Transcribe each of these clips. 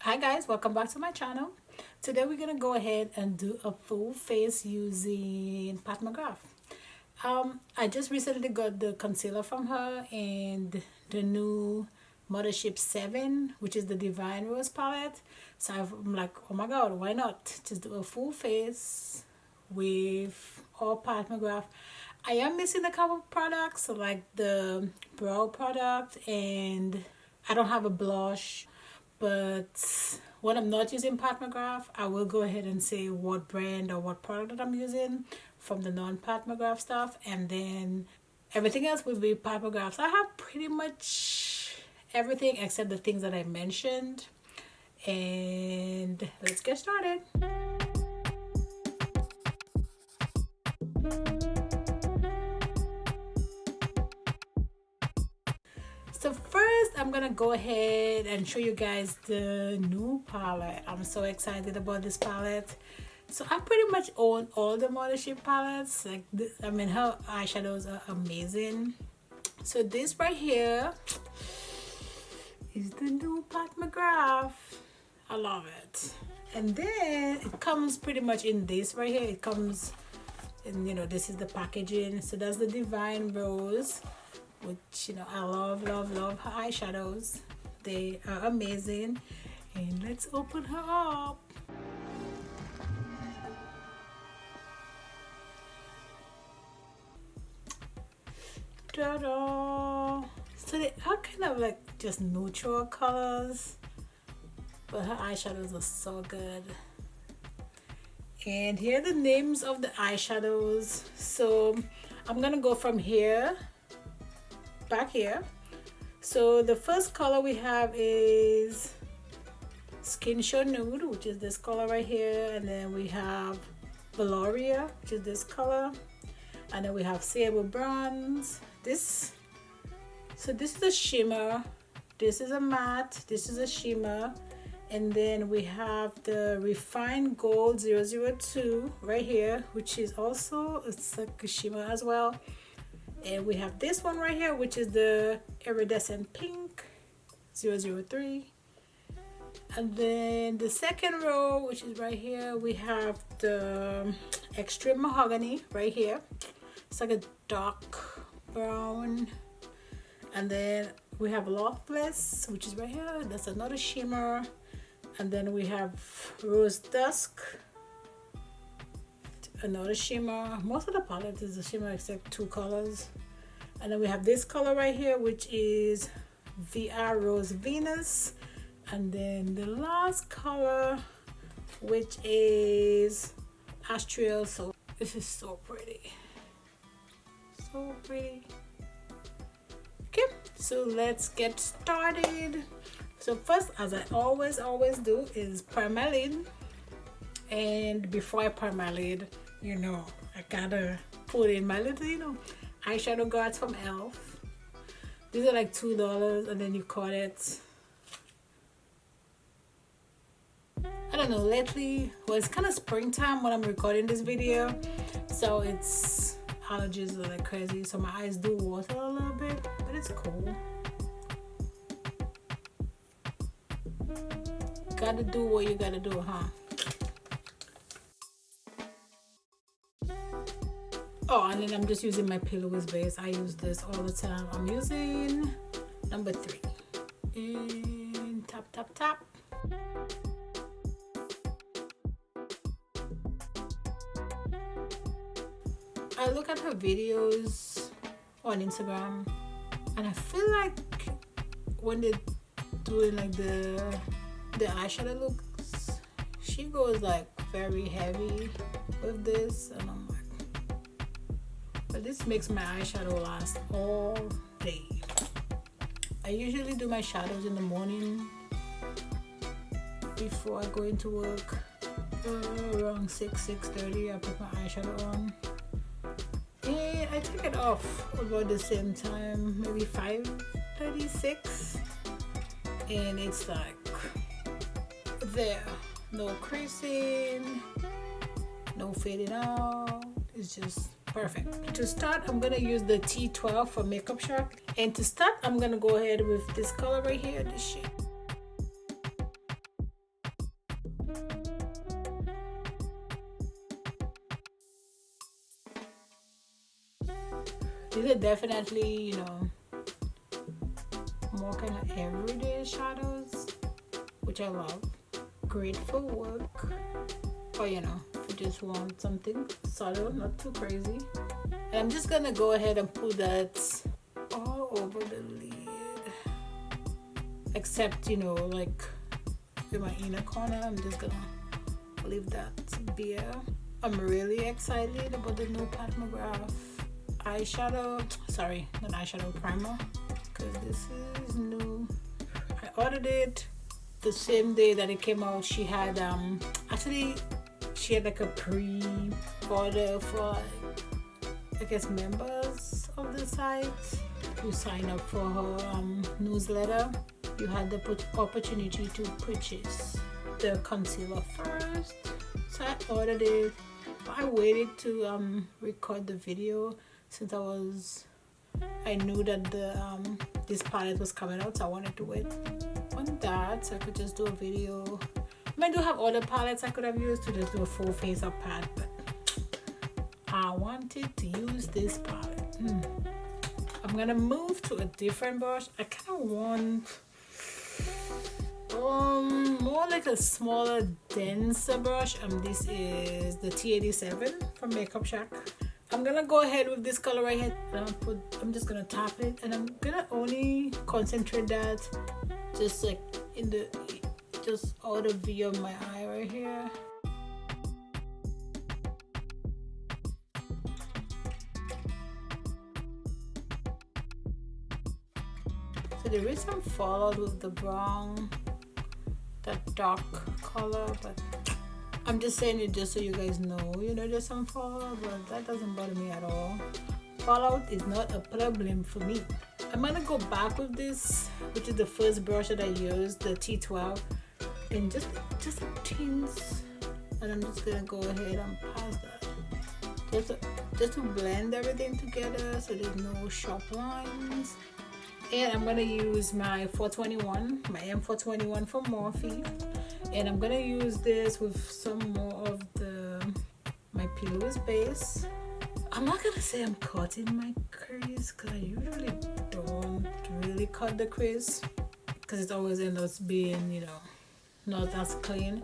Hi guys, welcome back to my channel. Today we're gonna go ahead and do a full face using Pat Mcgrath. I just recently got the concealer from her and the new Mothership 7, which is the Divine Rose palette. So I'm like, oh my god, why not just do a full face with all Pat Mcgrath. I am missing a couple products, so like the brow product, and I don't have a blush. But when I'm not using Pat Mcgrath, I will go ahead and say what brand or what product that I'm using from the non-Pat Mcgrath stuff, and then everything else will be Pat Mcgrath. So I have pretty much everything except the things that I mentioned, and let's get started. So first I'm gonna go ahead and show you guys the new palette. I'm so excited about this palette. So I pretty much own all the Mothership palettes. Like this, I mean, her eyeshadows are amazing. So this right here is the new Pat Mcgrath. I love it. And then it comes pretty much in this right here. It comes in, you know, this is the packaging. So that's the Divine Rose, which, you know, I love her eyeshadows. They are amazing. And let's open her up. Ta-da! So they are kind of like just neutral colors, but her eyeshadows are so good. And here are the names of the eyeshadows. So I'm gonna go from here back here. So the first color we have is Skin Show Nude, which is this color right here, and then we have Valoria, which is this color, and then we have Sable Bronze. This is a shimmer, this is a matte, this is a shimmer, and then we have the Refined Gold 002 right here, which is also, it's like a shimmer as well. And we have this one right here, which is the Iridescent Pink 003. And then the second row, which is right here, we have the Extreme Mahogany right here. It's like a dark brown. And then we have Loftless, which is right here. That's another shimmer. And then we have Rose Dusk, another shimmer. Most of the palette is a shimmer except two colors. And then we have this color right here, which is VR Rose Venus. And then the last color, which is Astral. So this is so pretty, so pretty. Okay, so let's get started. So first, as I always do, is prime my lid. And before I prime my lid, you know, I gotta put in my little, you know, eyeshadow guards from e.l.f. These are like $2, and then you cut it. I don't know, lately, well, it's kind of springtime when I'm recording this video, so it's allergies are like crazy, so my eyes do water a little bit, but it's cool. Gotta do what you gotta do, huh? Oh, and then I'm just using my Louise base. I use this all the time. I'm using number 3. And tap. I look at her videos on Instagram, and I feel like when they're doing like the eyeshadow looks, she goes like very heavy with this, and I'm like, but this makes my eyeshadow last all day. I usually do my shadows in the morning before I go into work. Around 6:30 I put my eyeshadow on, and I take it off about the same time, maybe 5:36, and it's like there, no creasing, no fading out. It's just perfect. To start, I'm gonna use the T12 for Makeup Shack, and to start I'm gonna go ahead with this color right here, this shade. These are definitely, you know, more kind of everyday shadows, which I love. Great for work, or you know, if you just want something subtle, not too crazy. And I'm just gonna go ahead and put that all over the lid, except, you know, like in my inner corner. I'm just gonna leave that bare. I'm really excited about the new Pat Mcgrath eyeshadow, sorry, not eyeshadow, primer, because this is new. I ordered it the same day that it came out. She had actually she had like a pre-order for like, I guess, members of the site who sign up for her newsletter. You had the opportunity to purchase the concealer first, so I ordered it. I waited to record the video since I knew that the this palette was coming out, so I wanted to wait on that so I could just do a video. I do have other palettes I could have used to just do a full face of Pat, but I wanted to use this palette. I'm gonna move to a different brush. I kind of want more like a smaller, denser brush. This is the T87 from Makeup Shack. I'm gonna go ahead with this color right here, and I'm just gonna tap it, and I'm gonna only concentrate that just like in the out of view of my eye right here. So there is some fallout with the brown, that dark color, but I'm just saying it just so you guys know, you know, there's some fallout, but that doesn't bother me at all. Fallout is not a problem for me. I'm gonna go back with this, which is the first brush that I used, the T12, and just a tints, and I'm just gonna go ahead and pass that, just to blend everything together so there's no sharp lines. And I'm gonna use my 421, my M421 from Morphe, and I'm gonna use this with some more of my Louise Base. I'm not gonna say I'm cutting my crease, because I usually don't really cut the crease, because it always ends up being, you know, not as clean.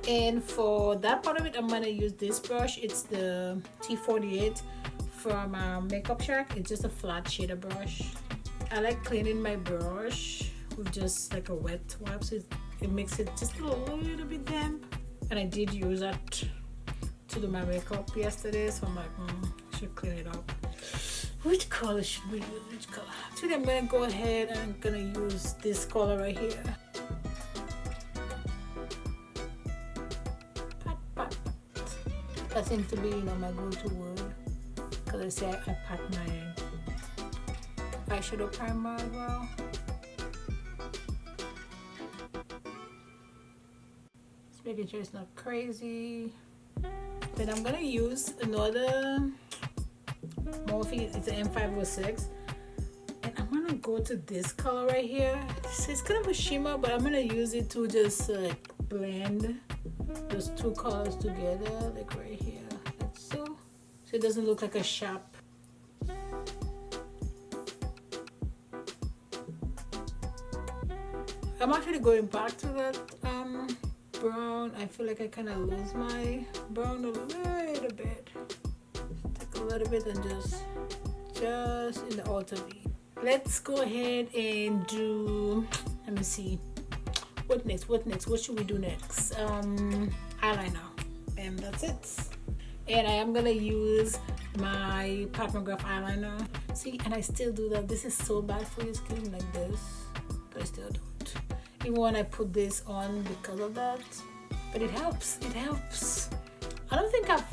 And for that part of it, I'm gonna use this brush. It's the T48 from Makeup Shack. It's just a flat shader brush. I like cleaning my brush with just like a wet wipe, so it makes it just a little bit damp. And I did use that to do my makeup yesterday, so I'm like, I should clean it up. Which color should we use? Which color? Actually, I'm gonna go ahead and I'm gonna use this color right here. That seems to be, you know, my go-to word, because I say I pat my eyeshadow primer as well. Just making sure it's not crazy. Then I'm gonna use another Morphe. It's an M506, and I'm gonna go to this color right here. It's kind of a shimmer, but I'm gonna use it to just blend those two colors together, like right here, like so it doesn't look like a sharp. I'm actually going back to that brown. I feel like I kind of lose my brown a little bit. Take a little bit and just in the outer V. Let's go ahead and do, let me see, what next? What should we do next? Eyeliner, and that's it. And I am gonna use my Pat Mcgrath eyeliner. See, and I still do that. This is so bad for your skin, like this, but I still don't. Even when I put this on because of that, but it helps. I don't think I've,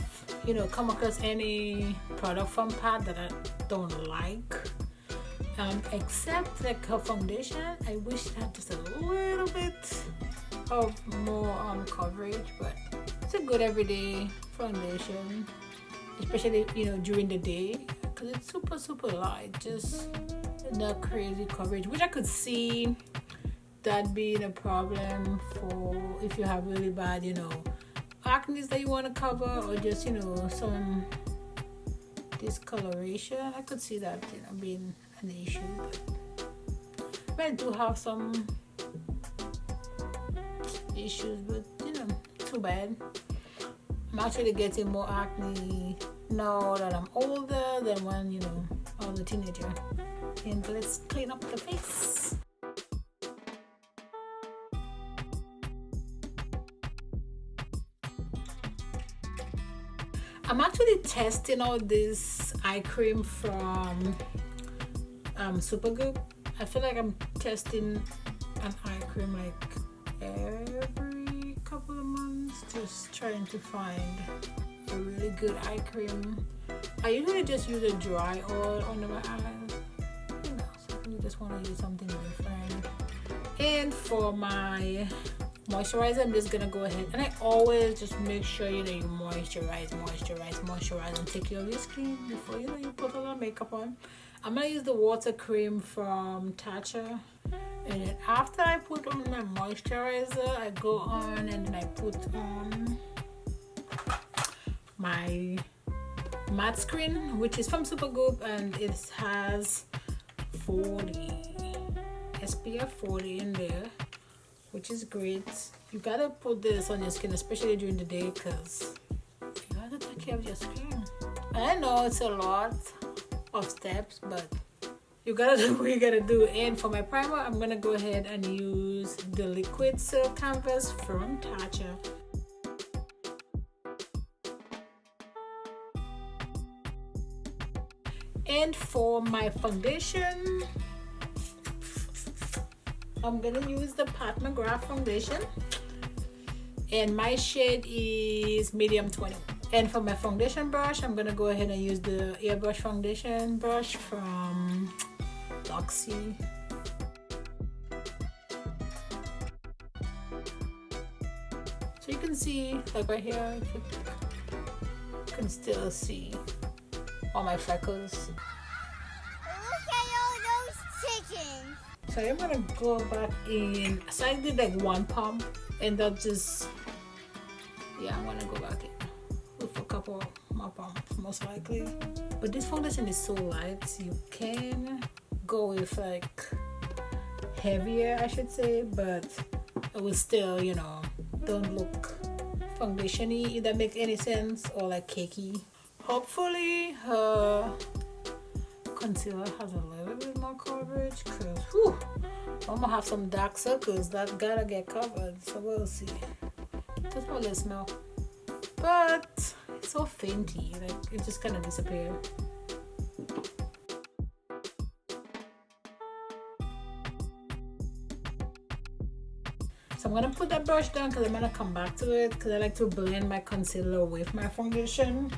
you know, come across any product from Pat that I don't like. Except like her foundation. I wish it had just a little bit of more coverage, but it's a good everyday foundation, especially, you know, during the day, because it's super light. Just not crazy coverage, which I could see that being a problem for if you have really bad, you know, acne that you want to cover, or just, you know, some discoloration. I could see that, you know, being an issue, but I do have some issues, but you know, too bad. I'm actually getting more acne now that I'm older than when, you know, I was a teenager. And let's clean up the face. I'm actually testing out this eye cream from Supergoop. I feel like I'm testing an eye cream like every couple of months, just trying to find a really good eye cream. I usually just use a dry oil under my eyes, you know, so you just want to use something different. And for my moisturizer, I'm just gonna go ahead and I always just make sure, you know, you moisturize and take care of your skin before, you know, you put a lot of makeup on. I'm gonna use the water cream from Tatcha, and then after I put on my moisturizer, I go on and then I put on my matte screen, which is from Supergoop, and it has 40 SPF 40 in there, which is great. You gotta put this on your skin, especially during the day, because you gotta take care of your skin. I know it's a lot of steps, but you gotta do what you gotta do. And for my primer, I'm gonna go ahead and use the liquid silk canvas from Tatcha. And for my foundation, I'm gonna use the Pat Mcgrath foundation, and my shade is medium 20. And for my foundation brush, I'm gonna go ahead and use the airbrush foundation brush from Luxie. So you can see, like right here, you can still see all my freckles. Look at all those chickens. So I'm gonna go back in. So I did like one pump, and that just, yeah, I'm gonna go back in with a couple more pumps most likely. But this foundation is so light, you can go with like heavier, I should say, but it will still, you know, don't look foundation-y, if that makes any sense, or like cakey. Hopefully her concealer has a little bit more coverage, because I'm gonna have some dark circles that gotta get covered, so we'll see. Just how they smell, but it's so fainty, like it just kind of disappeared. So I'm gonna put that brush down because I'm gonna come back to it, because I like to blend my concealer with my foundation.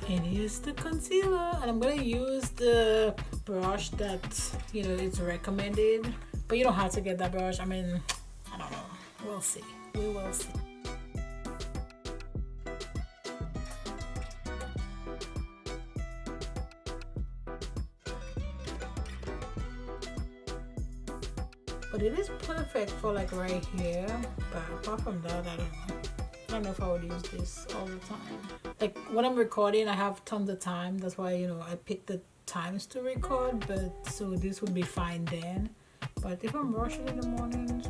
And here's the concealer, and I'm gonna use the brush that, you know, it's recommended, but you don't have to get that brush. I mean, I don't know, we'll see, we will see. But it is perfect for like right here, but apart from that, I don't know. I don't know if I would use this all the time. Like when I'm recording, I have tons of time. That's why, you know, I pick the times to record, but so this would be fine then. But if I'm rushing in the mornings,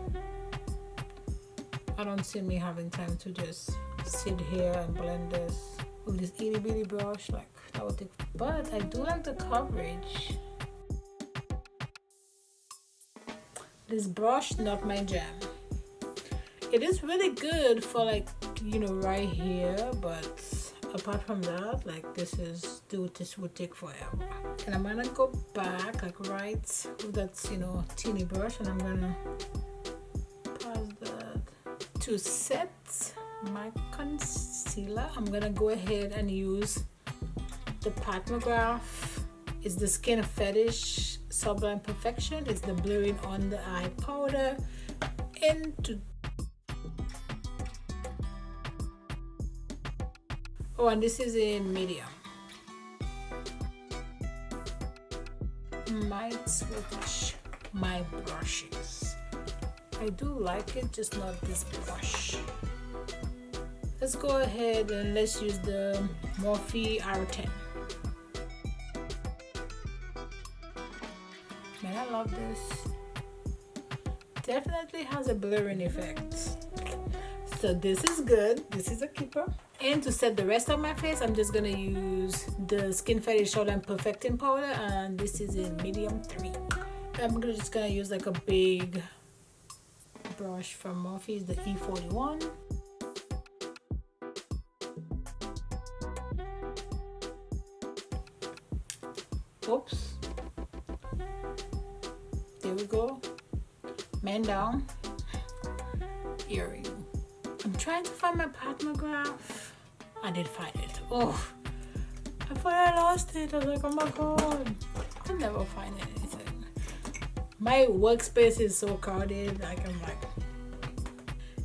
I don't see me having time to just sit here and blend this with this itty bitty brush. Like that would take, but I do like the coverage. This brush, not my jam. It is really good for like, you know, right here, but apart from that, like this would take forever. And I'm gonna go back like right with that, you know, teeny brush, and I'm gonna pass that to set my concealer. I'm gonna go ahead and use the Pat Magrath. It's the Skin Fetish Sublime Perfection. It's the blurring on the eye powder into. Oh, and this is in medium. might switch my brushes. I do like it, just not this brush. Let's go ahead and let's use the Morphe R10. Man, I love this. Definitely has a blurring effect. So this is good. This is a keeper. And to set the rest of my face, I'm just gonna use the Skin Fetish Showline Perfecting Powder, and this is in medium 3. I'm just gonna use like a big brush from Morphe, the E41. Oops. There we go. Man down. Earring. I'm trying to find my Pat Mcgrath. I did find it. Oh, I thought I lost it. I was like, oh my god. I never find anything. My workspace is so crowded. Like, I'm like,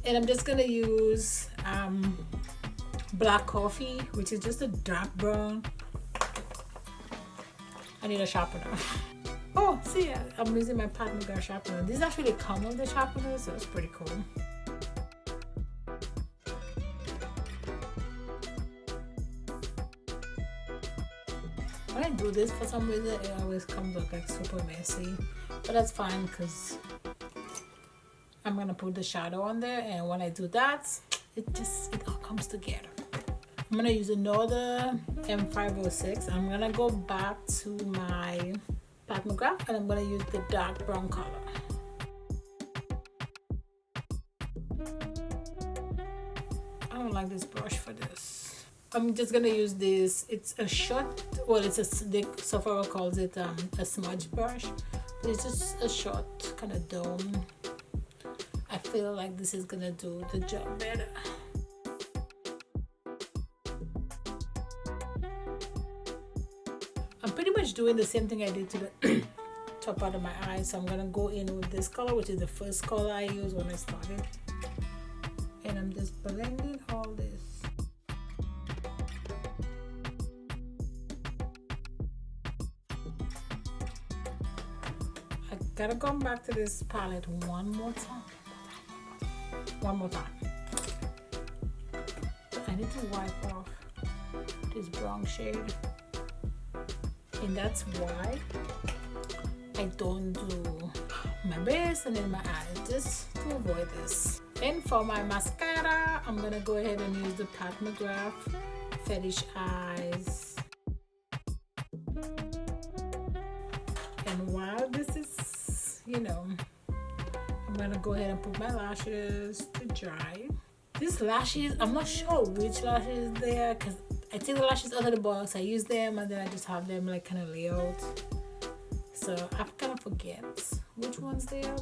and I'm just gonna use black coffee, which is just a dark brown. I need a sharpener. Oh, see, I'm using my Pat Mcgrath sharpener. This actually comes with the sharpener, so it's pretty cool. When I do this, for some reason, it always comes out like super messy, but that's fine because I'm gonna put the shadow on there, and when I do that, it all comes together. I'm gonna use another M506. I'm gonna go back to my Pat Mcgrath, and I'm gonna use the dark brown color. I don't like this brush for this. I'm just gonna use this. It's a short, well, it's Sephora calls it a smudge brush, but it's just a short kind of dome. I feel like this is gonna do the job better. I'm pretty much doing the same thing I did to the top part of my eye, so I'm gonna go in with this color, which is the first color I used when I started, and I'm just blending all this. I gotta come back to this palette one more time. I need to wipe off this brown shade, and that's why I don't do my base and then my eyes, just to avoid this. And for my mascara, I'm gonna go ahead and use the Pat Mcgrath Fetish Eyes. And while this is, I'm gonna go ahead and put my lashes to dry. These lashes, I'm not sure which lashes they are, because I take the lashes out of the box, I use them, and then I just have them like kind of lay out. So I kind of forget which ones they are,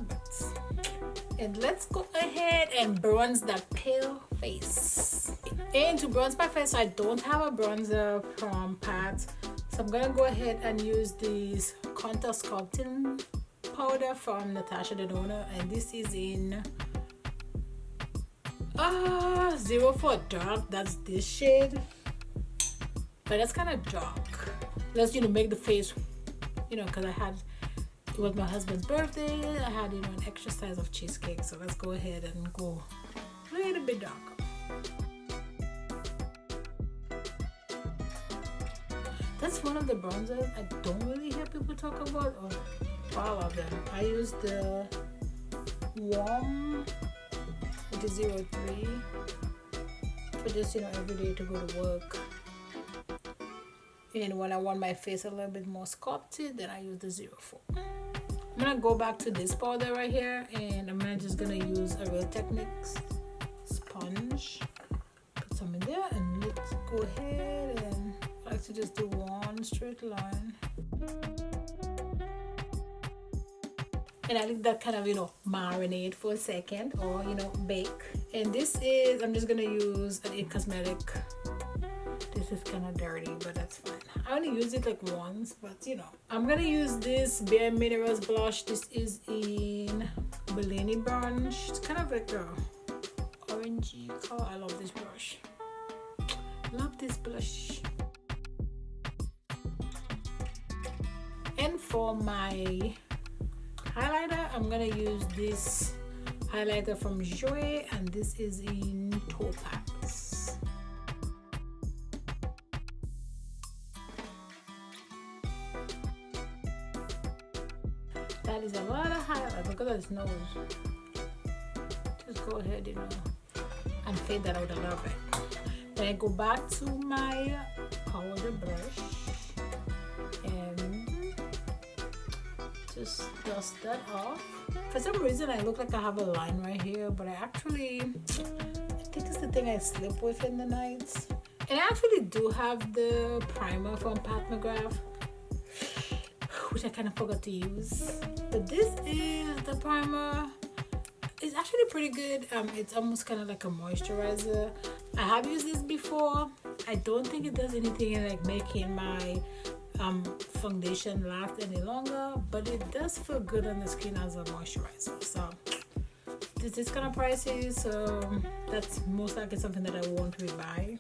and let's go ahead and bronze that pale face. And to bronze my face, I don't have a bronzer from Pat, so I'm gonna go ahead and use this contour sculpting powder from Natasha Denona, and this is in 04 dark. That's this shade, but that's kind of dark. Let's make the face, because it was my husband's birthday. I had an extra size of cheesecake, so let's go ahead and go a little bit darker. That's one of the bronzers I don't really hear people talk about, or all of them. I use the Warm, which is 03, for just every day to go to work. And when I want my face a little bit more sculpted, then I use the 04. I'm gonna go back to this powder right here, and I'm just gonna use a Real Techniques sponge. Put some in there, and let's go ahead and I like to just do one straight line. And I think that kind of marinate for a second, or bake. And this is, I'm just gonna use an IT Cosmetic. This is kind of dirty, but that's fine. I only use it like once, but I'm gonna use this Bare Minerals blush. This is in Bellini Brunch. It's kind of like a orangey color. I love this brush. Love this blush. And for my highlighter, I'm gonna use this highlighter from Jouer, and this is in Topaz. That is a lot of highlight. Look at his nose. Just go ahead, you know, and fade that out a little bit. Then I go back to my powder brush and just dust that off. For some reason I look like I have a line right here, but I think it's the thing I sleep with in the night. And I actually do have the primer from Pat Mcgrath, which I kind of forgot to use. But this is the primer. It's actually pretty good. It's almost kind of like a moisturizer. I have used this before. I don't think it does anything in like making my foundation last any longer, but it does feel good on the skin as a moisturizer. So this is kind of pricey, so that's most likely something that I won't rebuy.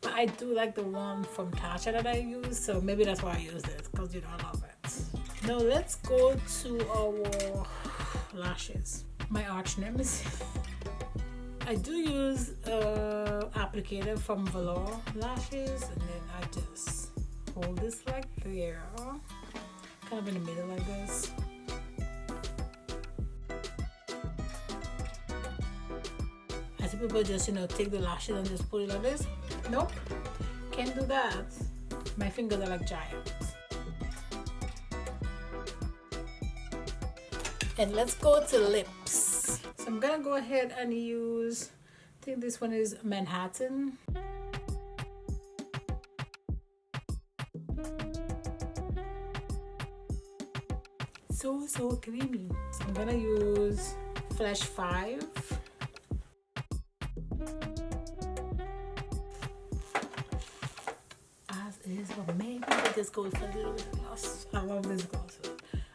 But I do like the one from Tasha that I use, so maybe that's why I use it, because you know I love it. Now let's go to our lashes. My arch nemesis. I do use applicator from Velour lashes, and then I just hold this like there, kind of in the middle like this. I see people just, you know, take the lashes and just put it like this. Nope, can't do that. My fingers are like giants. And let's go to lips. So I'm gonna go ahead and use, I think this one is Manhattan. So creamy. So I'm gonna use Flash 5. As is, but maybe this goes for a little bit of gloss. I love this gloss.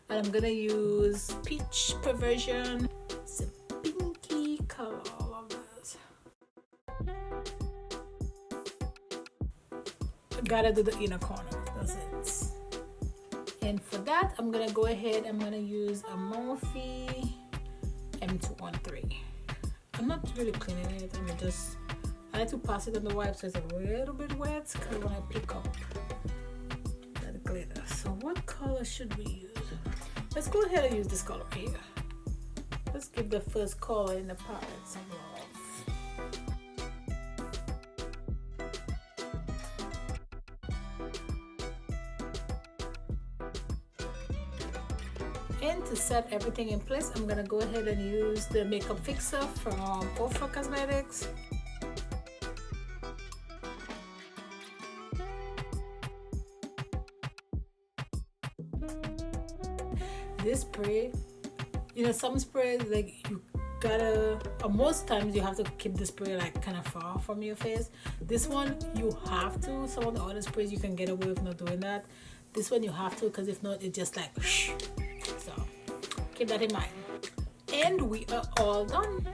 And I'm gonna use Peach Perversion. It's a pinky color. I love this. I gotta do the inner corner. That's it. And for that, I'm gonna go ahead. I'm gonna use a Morphe M213. I'm not really cleaning it. I like to pass it on the wipe so it's a little bit wet, because when I pick up that glitter. So what color should we use? Let's go ahead and use this color here. Let's give the first color in the palette some love. And to set everything in place, I'm gonna go ahead and use the makeup fixer from e.l.f. Cosmetics. This spray, you know, some sprays like you gotta, or most times you have to keep the spray like kind of far from your face. This one you have to. Some of the other sprays you can get away with not doing that. This one you have to, because if not, it just like whoosh. So keep that in mind. And we are all done.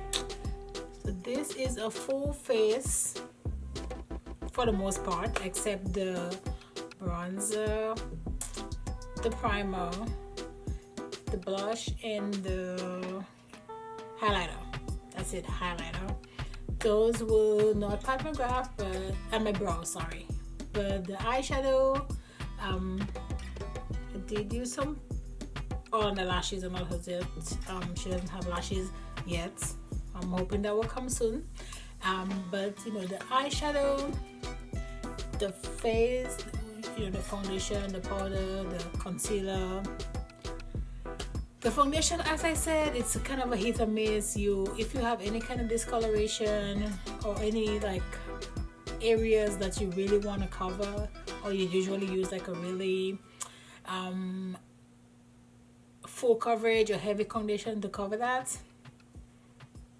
So this is a full face for the most part, except the bronzer, the primer, the blush, and the highlighter. That's it, highlighter. Those were not Pat Mcgrath, but and my brows, sorry. But the eyeshadow, I did use some on the lashes. I'm not yet. She doesn't have lashes yet. I'm hoping that will come soon. But you know, the eyeshadow, the face, you know, the foundation, the powder, the concealer. The foundation, as I said, it's kind of a hit or miss. If you have any kind of discoloration or any like areas that you really want to cover, or you usually use like a really full coverage or heavy foundation to cover that,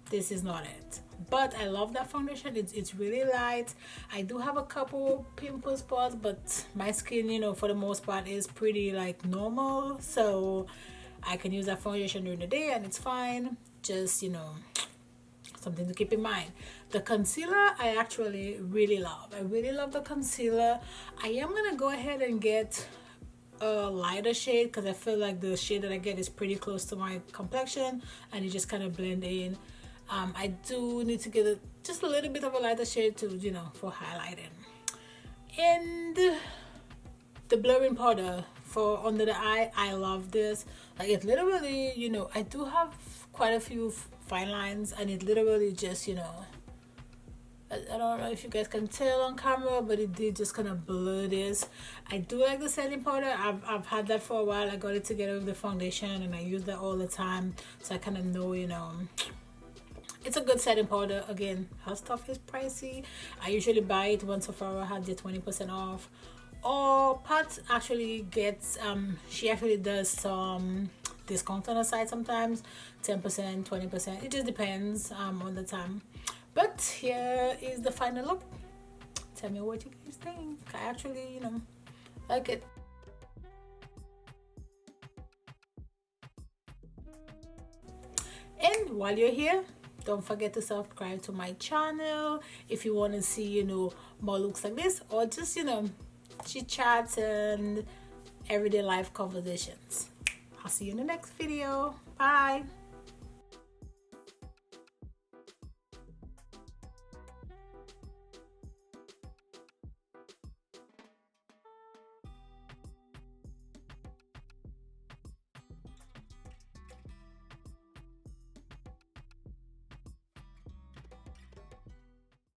this is not it. But I love that foundation. It's really light. I do have a couple pimple spots, but my skin, you know, for the most part is pretty like normal, so I can use that foundation during the day and it's fine. Just, you know, something to keep in mind. The concealer I actually really love. I really love the concealer. I am gonna go ahead and get a lighter shade because I feel like the shade that I get is pretty close to my complexion and it just kind of blend in. I do need to get just a little bit of a lighter shade to, you know, for highlighting. And the blurring powder for under the eye, I love this. Like, it literally, you know, I do have quite a few fine lines and it literally just, you know, I don't know if you guys can tell on camera, but it did just kind of blur this. I do like the setting powder. I've had that for a while. I got it together with the foundation and I use that all the time, so I kind of know, you know, it's a good setting powder. Again, her stuff is pricey. I usually buy it when Sephora had the 20% off, or Pat actually gets she actually does some discount on the site sometimes, 10%, 20%. It just depends on the time. But here is the final look. Tell me what you guys think. I actually, you know, like it. And while you're here, don't forget to subscribe to my channel if you want to see, you know, more looks like this, or just, you know, chit chats and everyday life conversations. I'll see you in the next video. Bye.